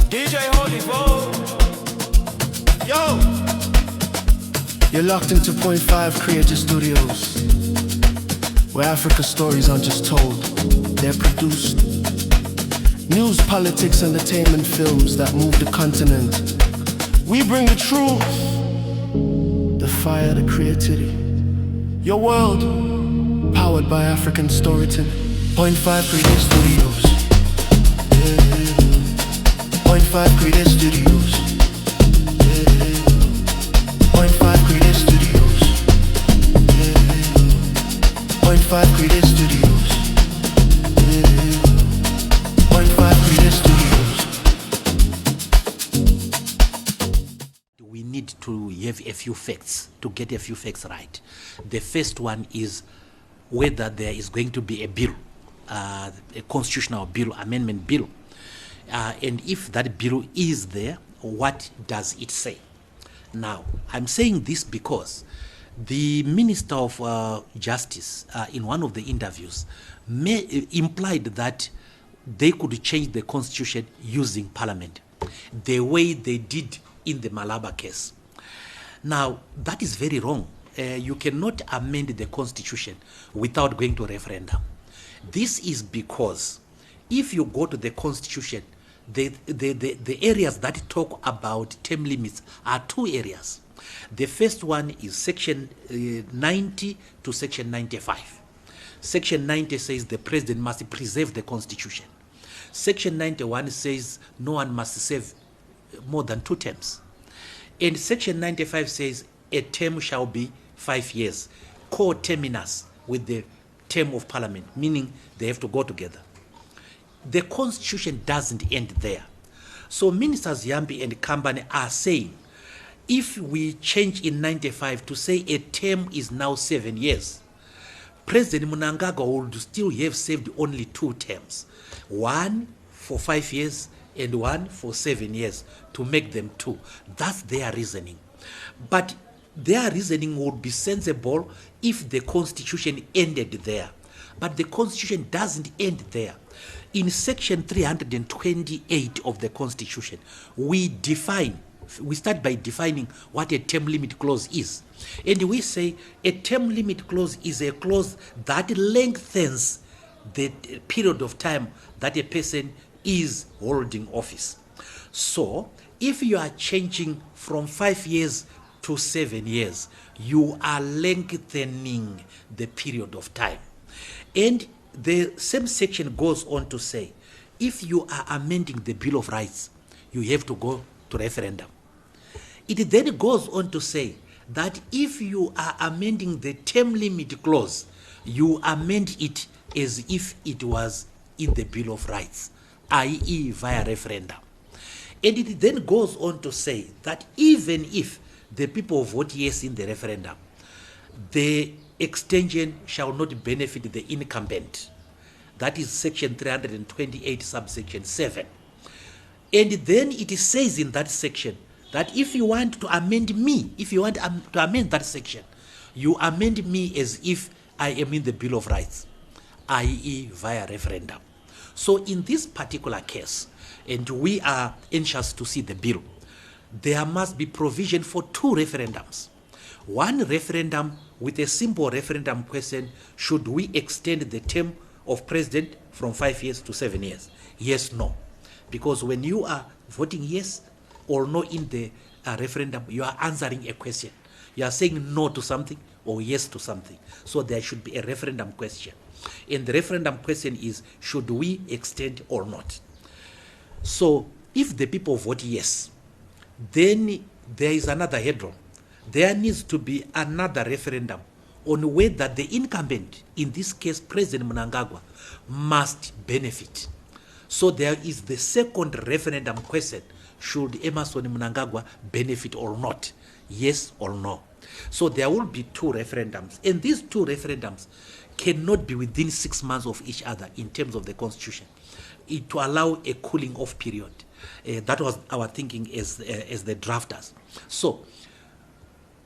DJ Holy Vogue. Yo! You're locked into Point 5 Creative Studios, where Africa's stories aren't just told, they're produced. News, politics, entertainment, films that move the continent. We bring the truth, the fire, the creativity. Your world, powered by African storytelling. Point 5 Creative Studios. Point 5 Creative Studios. Point 5 Creative Studios. Point 5 Creative Studios. Point 5 Creative Studios. We need to have a few facts, to get a few facts right. The first one is whether there is going to be a bill, a constitutional bill, amendment bill. And if that bill is there, what does it say? Now, I'm saying this because the Minister of Justice, in one of the interviews, implied that they could change the constitution using parliament, the way they did in the Malaba case. Now, that is very wrong. You cannot amend the constitution without going to referendum. This is because if you go to the constitution, the areas that talk about term limits are two areas. The first one is section 90 to section 95. Section 90 says the president must preserve the constitution. Section 91 says no one must serve more than 2 terms. And section 95 says a term shall be 5 years, co-terminus with the term of parliament, meaning they have to go together. The constitution doesn't end there. So Ministers Yambi and Kambane are saying, if we change in 95 to say a term is now 7 years, President Mnangagwa would still have served only 2 terms, one for 5 years and one for 7 years, to make them 2. That's their reasoning. But their reasoning would be sensible if the constitution ended there. But the constitution doesn't end there. In section 328 of the constitution, we start by defining what a term limit clause is. And we say a term limit clause is a clause that lengthens the period of time that a person is holding office. So if you are changing from 5 years to 7 years, you are lengthening the period of time. And the same section goes on to say, if you are amending the Bill of Rights, you have to go to referendum. It then goes on to say that if you are amending the term limit clause, you amend it as if it was in the Bill of Rights, i.e. via referendum. And it then goes on to say that even if the people vote yes in the referendum, the extension shall not benefit the incumbent. That is section 328 subsection 7. And then it says in that section that if you want to amend me, if you want to amend that section, you amend me as if I am in the Bill of Rights, i.e. via referendum. So in this particular case, and we are anxious to see the bill, there must be provision for 2 referendums. One referendum with a simple referendum question: should we extend the term of president from 5 years to 7 years? Yes, no. Because when you are voting yes or no in the referendum, you are answering a question. You are saying no to something or yes to something. So there should be a referendum question. And the referendum question is, should we extend or not? So if the people vote yes, then there is another hurdle. There needs to be another referendum on whether the incumbent, in this case President Mnangagwa, must benefit. So there is the second referendum question: should Emmerson Mnangagwa benefit or not? Yes or no? So there will be 2 referendums, and these 2 referendums cannot be within 6 months of each other in terms of the constitution, to allow a cooling off period. That was our thinking as the drafters. So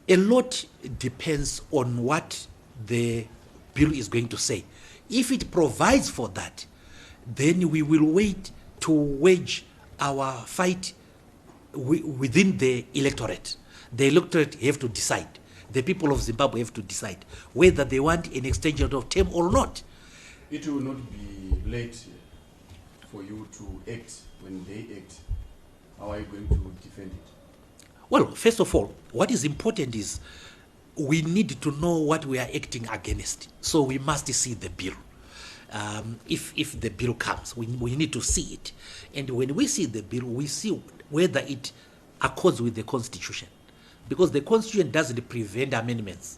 a lot depends on what the bill is going to say. If it provides for that, then we will wait to wage our fight within the electorate. The electorate have to decide. The people of Zimbabwe have to decide whether they want an extension of term or not. It will not be late for you to act when they act. How are you going to defend it? Well, first of all, what is important is we need to know what we are acting against. So we must see the bill. If the bill comes, we need to see it. And when we see the bill, we see whether it accords with the Constitution. Because the Constitution doesn't prevent amendments.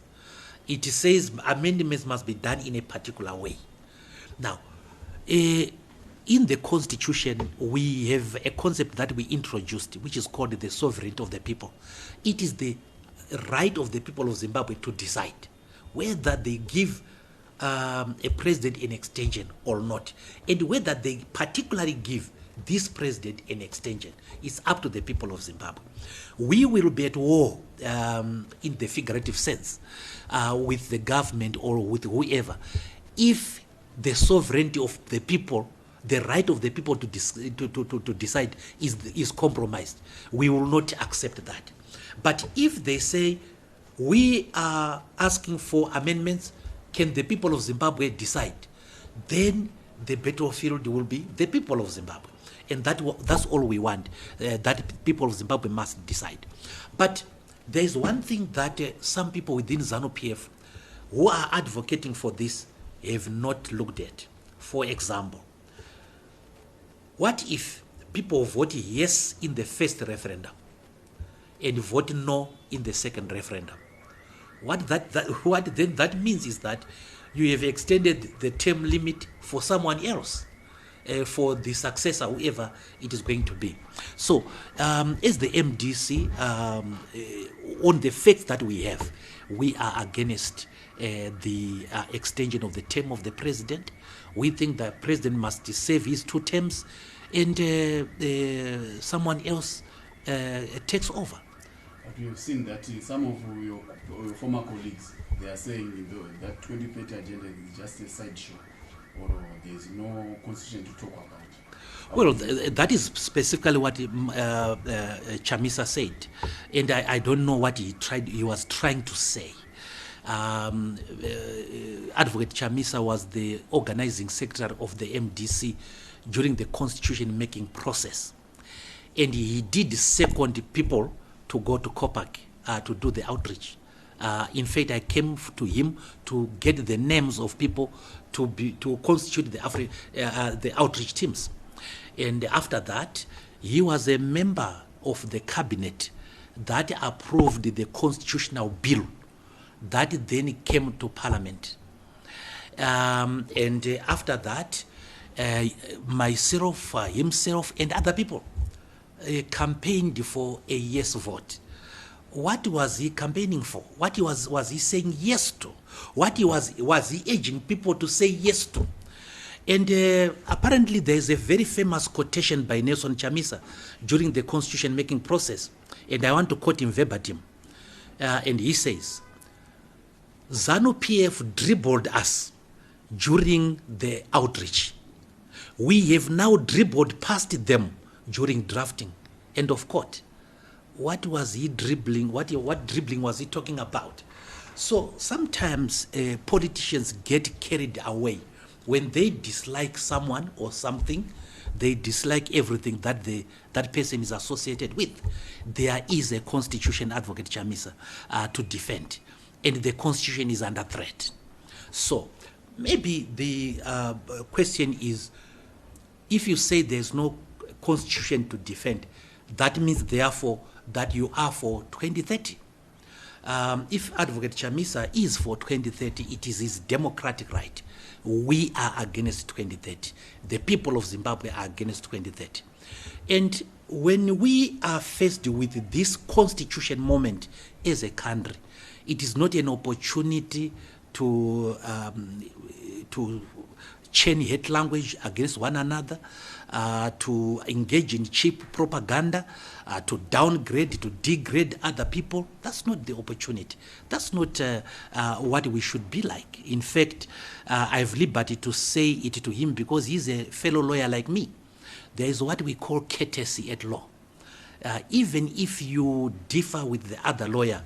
It says amendments must be done in a particular way. Now, in the Constitution, we have a concept that we introduced, which is called the sovereignty of the people. It is the right of the people of Zimbabwe to decide whether they give a president an extension or not, and whether they particularly give this president an extension. It's up to the people of Zimbabwe. We will be at war in the figurative sense with the government or with whoever if the sovereignty of the people, the right of the people to decide is compromised. We will not accept that. But if they say we are asking for amendments, can the people of Zimbabwe decide? Then the battlefield will be the people of Zimbabwe. And that's all we want, that people of Zimbabwe must decide. But there is one thing that some people within ZANU-PF who are advocating for this have not looked at. For example, what if people vote yes in the first referendum and vote no in the second referendum? What then that means is that you have extended the term limit for someone else, for the successor, whoever it is going to be. So, as the MDC, on the facts that we have, we are against the extension of the term of the president. We think the president must serve his 2 terms and someone else takes over. But we have seen that some of your former colleagues, they are saying that 2030 agenda is just a sideshow, or there is no constitution to talk about. Well, that is specifically what Chamisa said, and I don't know what he was trying to say. Advocate Chamisa was the organizing secretary of the MDC during the constitution making process, and he did second people to go to Kopak to do the outreach. In fact, I came to him to get the names of people to constitute the outreach teams. And after that, he was a member of the cabinet that approved the constitutional bill that then came to Parliament. And after that, myself, himself, and other people campaigned for a yes vote. What was he campaigning for? What was he saying yes to? What was he urging people to say yes to? And apparently there is a very famous quotation by Nelson Chamisa during the constitution making process, and I want to quote him verbatim. And he says, ZANU-PF dribbled us during the outreach. We have now dribbled past them during drafting. End of quote. What was he dribbling? What dribbling was he talking about? So sometimes politicians get carried away. When they dislike someone or something, they dislike everything that person is associated with. There is a constitution, Advocate Chamisa, to defend, and the constitution is under threat. So maybe the question is, if you say there's no constitution to defend, that means therefore that you are for 2030. If Advocate Chamisa is for 2030, it is his democratic right. We are against 2030. The people of Zimbabwe are against 2030. And when we are faced with this constitution moment as a country, it is not an opportunity to chain hate language against one another, to engage in cheap propaganda, to downgrade, to degrade other people. That's not the opportunity. That's not what we should be like. In fact, I have liberty to say it to him because he's a fellow lawyer like me, there is what we call courtesy at law. Even if you differ with the other lawyer,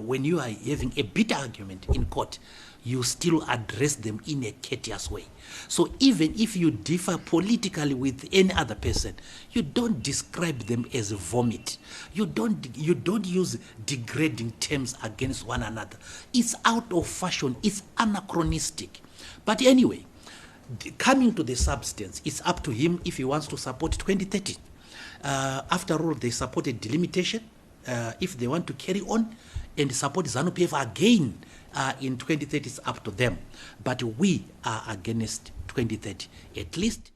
when you are having a bitter argument in court, you still address them in a courteous way. So even if you differ politically with any other person, you don't describe them as vomit. You don't use degrading terms against one another. It's out of fashion. It's anachronistic. But anyway, coming to the substance, it's up to him if he wants to support 2030. After all, they supported delimitation. If they want to carry on and support ZANU-PF again in 2030, it's up to them. But we are against 2030, at least.